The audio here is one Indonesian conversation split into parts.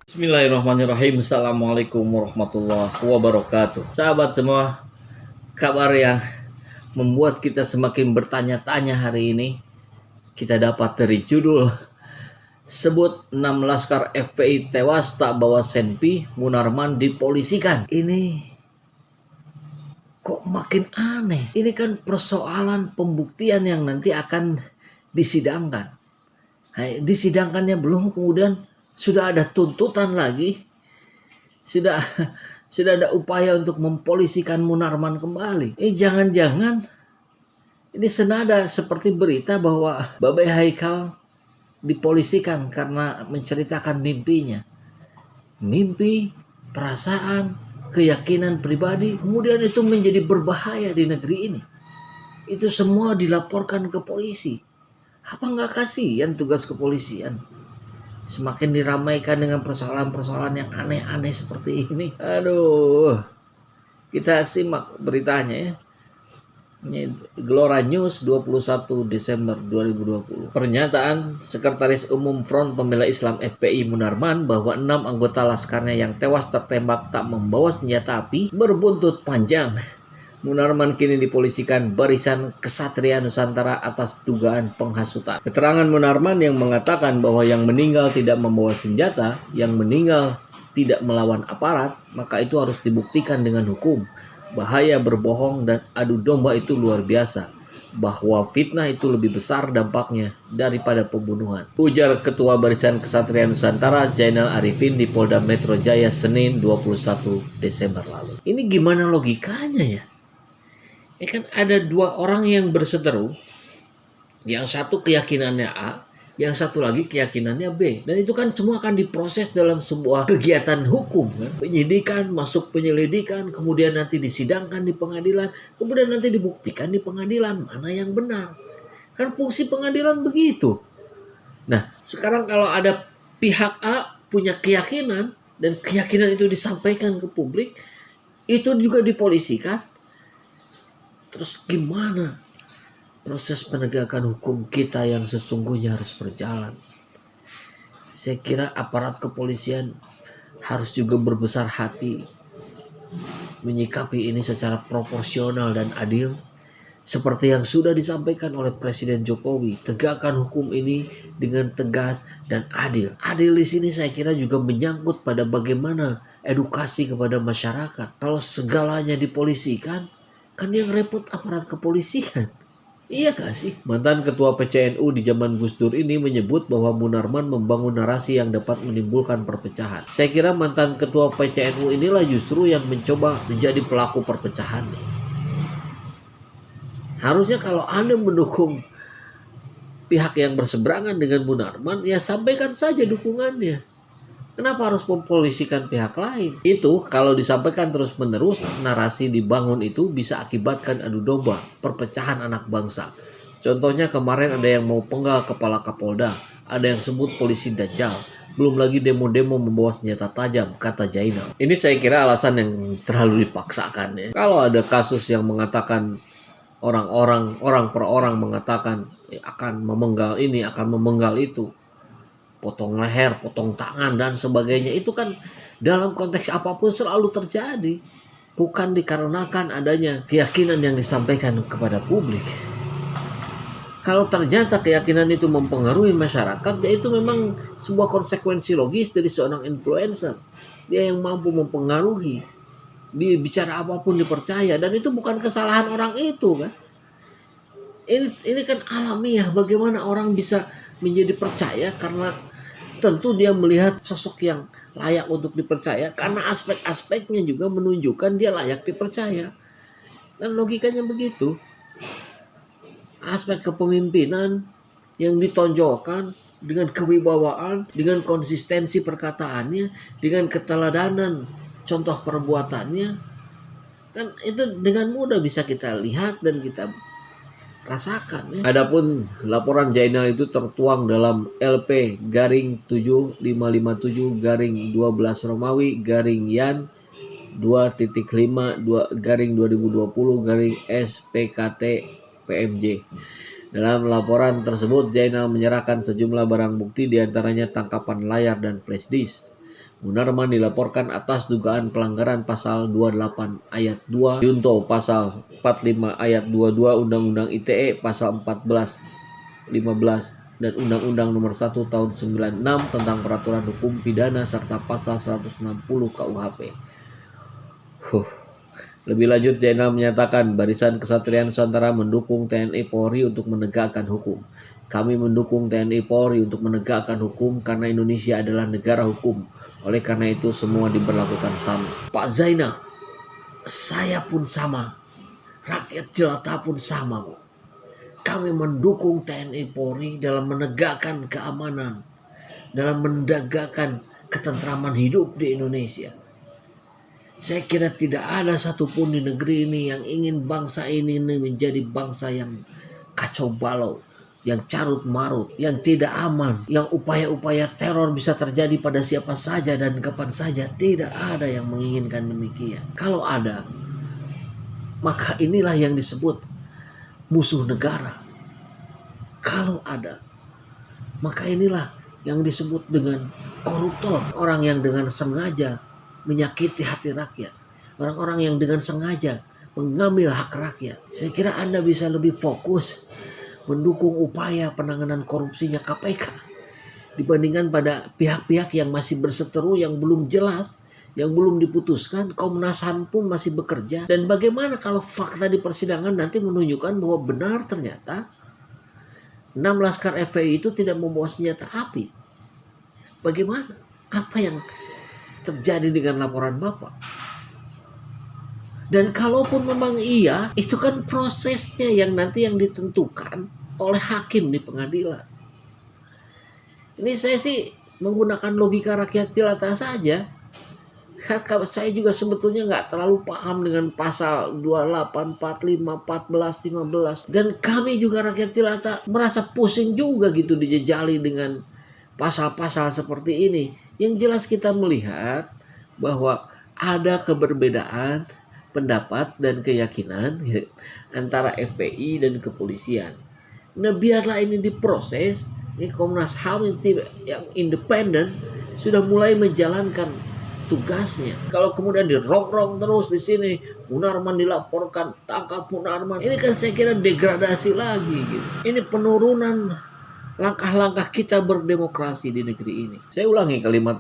Bismillahirrahmanirrahim. Assalamualaikum warahmatullahi wabarakatuh. Sahabat semua, kabar yang membuat kita semakin bertanya-tanya hari ini kita dapat dari judul sebut 6 Laskar FPI tewas tak bawa senpi, Munarman dipolisikan. Ini kok makin aneh. Ini kan persoalan pembuktian yang nanti akan disidangkan. Disidangkannya belum, kemudian sudah ada tuntutan lagi, sudah ada upaya untuk mempolisikan Munarman kembali. Ini jangan-jangan ini senada seperti berita bahwa Babai Haikal dipolisikan karena menceritakan mimpinya. Mimpi, perasaan, keyakinan pribadi, kemudian itu menjadi berbahaya di negeri ini. Itu semua dilaporkan ke polisi. Apa nggak kasihan tugas kepolisian? Semakin diramaikan dengan persoalan-persoalan yang aneh-aneh seperti ini. Aduh, kita simak beritanya ya. Ini Gelora News 21 Desember 2020. Pernyataan Sekretaris Umum Front Pembela Islam FPI Munarman bahwa 6 anggota laskarnya yang tewas tertembak tak membawa senjata api berbuntut panjang. Munarman kini dipolisikan Barisan Kesatria Nusantara atas dugaan penghasutan. Keterangan Munarman yang mengatakan bahwa yang meninggal tidak membawa senjata, yang meninggal tidak melawan aparat, maka itu harus dibuktikan dengan hukum. Bahaya berbohong dan adu domba itu luar biasa. Bahwa fitnah itu lebih besar dampaknya daripada pembunuhan. Ujar Ketua Barisan Kesatria Nusantara Zainal Arifin di Polda Metro Jaya Senin 21 Desember lalu. Ini gimana logikanya ya? Ini kan ada dua orang yang berseteru, yang satu keyakinannya A, yang satu lagi keyakinannya B. Dan itu kan semua akan diproses dalam sebuah kegiatan hukum. Kan? Penyidikan, masuk penyelidikan, kemudian nanti disidangkan di pengadilan, kemudian nanti dibuktikan di pengadilan mana yang benar. Kan fungsi pengadilan begitu. Nah, sekarang kalau ada pihak A punya keyakinan, dan keyakinan itu disampaikan ke publik, itu juga dipolisikan. Terus gimana proses penegakan hukum kita yang sesungguhnya harus berjalan? Saya kira aparat kepolisian harus juga berbesar hati menyikapi ini secara proporsional dan adil. Seperti yang sudah disampaikan oleh Presiden Jokowi, tegakkan hukum ini dengan tegas dan adil. Adil di sini saya kira juga menyangkut pada bagaimana edukasi kepada masyarakat. Kalau segalanya dipolisikan, kan yang repot aparat kepolisian. Iya gak sih? Mantan Ketua PCNU di zaman Gus Dur ini menyebut bahwa Munarman membangun narasi yang dapat menimbulkan perpecahan. Saya kira mantan Ketua PCNU inilah justru yang mencoba menjadi pelaku perpecahan. Harusnya kalau Anda mendukung pihak yang berseberangan dengan Munarman, ya sampaikan saja dukungannya. Kenapa harus mempolisikan pihak lain? Itu kalau disampaikan terus-menerus, narasi dibangun itu bisa akibatkan adu domba, perpecahan anak bangsa. Contohnya kemarin ada yang mau penggal kepala Kapolda, ada yang sebut polisi dajjal, belum lagi demo-demo membawa senjata tajam, kata Zainal. Ini saya kira alasan yang terlalu dipaksakan ya. Kalau ada kasus yang mengatakan orang per orang mengatakan akan memenggal ini, akan memenggal itu, potong leher, potong tangan dan sebagainya, itu kan dalam konteks apapun selalu terjadi, bukan dikarenakan adanya keyakinan yang disampaikan kepada publik. Kalau ternyata keyakinan itu mempengaruhi masyarakat, ya itu memang sebuah konsekuensi logis dari seorang influencer. Dia yang mampu mempengaruhi, dia bicara apapun dipercaya, dan itu bukan kesalahan orang itu kan. Ini kan alamiah, bagaimana orang bisa menjadi percaya karena tentu dia melihat sosok yang layak untuk dipercaya, karena aspek-aspeknya juga menunjukkan dia layak dipercaya. Dan logikanya begitu. Aspek kepemimpinan yang ditonjolkan dengan kewibawaan, dengan konsistensi perkataannya, dengan keteladanan contoh perbuatannya, kan itu dengan mudah bisa kita lihat dan kita rasakan ya. Adapun laporan Zainal itu tertuang dalam LP garing 7557 garing 12 Romawi garing Yan 2.5 garing 2020 garing SPKT PMJ. Dalam laporan tersebut Zainal menyerahkan sejumlah barang bukti diantaranya tangkapan layar dan flash disk. Munarman dilaporkan atas dugaan pelanggaran pasal 28 ayat 2 Junto pasal 45 ayat 22 Undang-Undang ITE pasal 14, 15 dan Undang-Undang Nomor 1 Tahun 96 tentang Peraturan Hukum Pidana serta pasal 160 KUHP. Lebih lanjut, Zainal menyatakan Barisan Ksatria Nusantara mendukung TNI Polri untuk menegakkan hukum. Kami mendukung TNI Polri untuk menegakkan hukum karena Indonesia adalah negara hukum. Oleh karena itu semua diberlakukan sama. Pak Zainal, saya pun sama. Rakyat jelata pun sama. Kami mendukung TNI Polri dalam menegakkan keamanan, dalam menegakkan ketentraman hidup di Indonesia. Saya kira tidak ada satupun di negeri ini yang ingin bangsa ini menjadi bangsa yang kacau balau, yang carut marut, yang tidak aman, yang upaya-upaya teror bisa terjadi pada siapa saja dan kapan saja. Tidak ada yang menginginkan demikian. Kalau ada, maka inilah yang disebut musuh negara. Kalau ada, maka inilah yang disebut dengan koruptor, orang yang dengan sengaja menyakiti hati rakyat, orang-orang yang dengan sengaja mengambil hak rakyat. Saya kira Anda bisa lebih fokus mendukung upaya penanganan korupsinya KPK dibandingkan pada pihak-pihak yang masih berseteru, yang belum jelas, yang belum diputuskan. Komnas HAM pun masih bekerja. Dan bagaimana kalau fakta di persidangan nanti menunjukkan bahwa benar ternyata 6 laskar FPI itu tidak membawa senjata api? Bagaimana? Apa yang terjadi dengan laporan Bapak? Dan kalaupun memang iya, itu kan prosesnya yang nanti yang ditentukan oleh hakim di pengadilan. Ini saya sih menggunakan logika rakyat jelata saja. Karena saya juga sebetulnya nggak terlalu paham dengan pasal 28, 45, 14, 15. Dan kami juga rakyat jelata merasa pusing juga gitu dijejali dengan pasal-pasal seperti ini. Yang jelas kita melihat bahwa ada keberbedaan pendapat dan keyakinan antara FPI dan kepolisian. Nah, biarlah ini diproses. Ini Komnas HAM yang independen sudah mulai menjalankan tugasnya. Kalau kemudian dirongrong terus di sini, Munarman dilaporkan, tangkap Munarman. Ini kan saya kira degradasi lagi gitu. Ini penurunan langkah-langkah kita berdemokrasi di negeri ini. Saya ulangi kalimat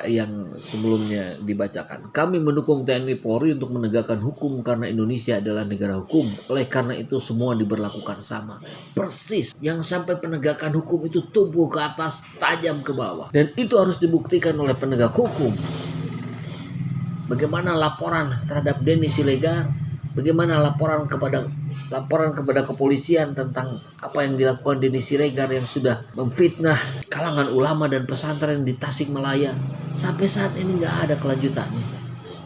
yang sebelumnya dibacakan. Kami mendukung TNI Polri untuk menegakkan hukum karena Indonesia adalah negara hukum. Oleh karena itu semua diberlakukan sama. Persis. Yang sampai penegakan hukum itu tumbuh ke atas, tajam ke bawah. Dan itu harus dibuktikan oleh penegak hukum. Bagaimana laporan terhadap Denny Siregar? Bagaimana laporan kepada kepolisian tentang apa yang dilakukan Denny Siregar yang sudah memfitnah kalangan ulama dan pesantren di Tasikmalaya? Sampai saat ini nggak ada kelanjutannya.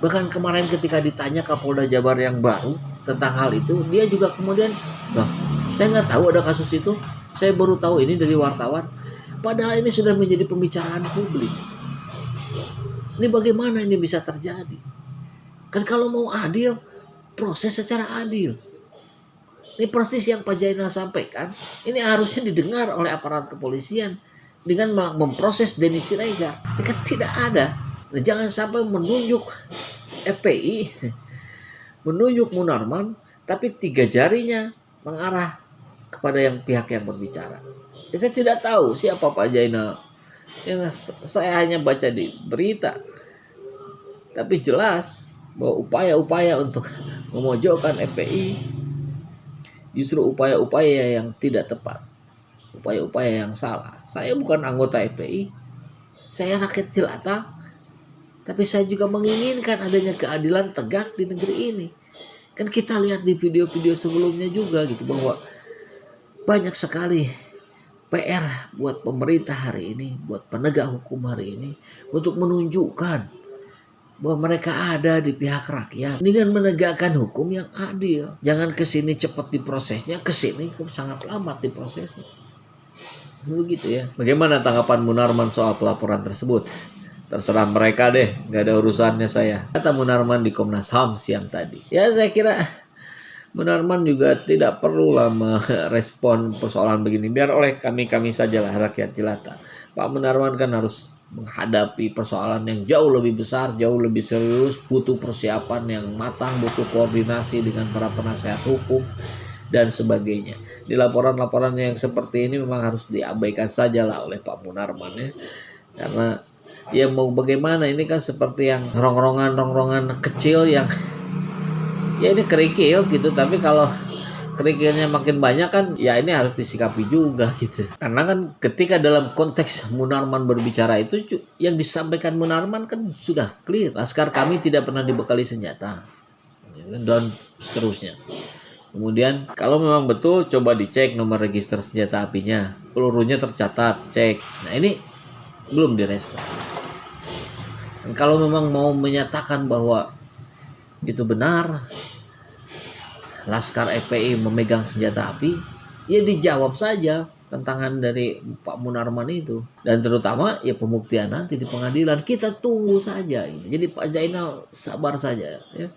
Bahkan kemarin ketika ditanya Kapolda Jabar yang baru tentang hal itu, dia juga kemudian, saya nggak tahu ada kasus itu, saya baru tahu ini dari wartawan. Padahal ini sudah menjadi pembicaraan publik. Ini bagaimana ini bisa terjadi? Kan kalau mau adil, proses secara adil. Ini persis yang Pak Zainal sampaikan. Ini harusnya didengar oleh aparat kepolisian dengan memproses Denny Siregar. Ini kan tidak ada. Nah, jangan sampai menunjuk FPI, menunjuk Munarman, tapi 3 jarinya mengarah kepada pihak yang berbicara. Saya tidak tahu siapa Pak Zainal. Yang saya hanya baca di berita. Tapi jelas bahwa upaya-upaya untuk memojokkan FPI justru upaya-upaya yang tidak tepat. Upaya-upaya yang salah. Saya bukan anggota FPI. Saya rakyat jelata. Tapi saya juga menginginkan adanya keadilan tegak di negeri ini. Kan kita lihat di video-video sebelumnya juga gitu bahwa banyak sekali PR buat pemerintah hari ini, buat penegak hukum hari ini untuk menunjukkan bahwa mereka ada di pihak rakyat dengan menegakkan hukum yang adil. Jangan kesini cepat diprosesnya, kesini sangat lambat diprosesnya. Begitu ya. Bagaimana tanggapan Munarman soal pelaporan tersebut? Terserah mereka deh, nggak ada urusannya saya. Kata Munarman di Komnas HAM siang tadi. Ya saya kira Munarman juga tidak perlulah merespon persoalan begini. Biar oleh kami sajalah rakyat jelata. Pak Munarman kan harus menghadapi persoalan yang jauh lebih besar, jauh lebih serius, butuh persiapan yang matang, butuh koordinasi dengan para penasehat hukum dan sebagainya. Di laporan-laporan yang seperti ini memang harus diabaikan sajalah oleh Pak Munarman ya. Karena ya mau bagaimana, ini kan seperti yang rongrongan kecil yang ya ini kerikil gitu, tapi kalau kerikilnya makin banyak kan ya ini harus disikapi juga gitu. Karena kan ketika dalam konteks Munarman berbicara itu yang disampaikan Munarman kan sudah clear, laskar kami tidak pernah dibekali senjata dan seterusnya. Kemudian kalau memang betul coba dicek nomor register senjata apinya, pelurunya tercatat, cek. Nah ini belum direspon. Dan kalau memang mau menyatakan bahwa itu benar, Laskar FPI memegang senjata api, ya dijawab saja tantangan dari Pak Munarman itu. Dan terutama ya pembuktian nanti di pengadilan, kita tunggu saja. Jadi Pak Zainal sabar saja ya.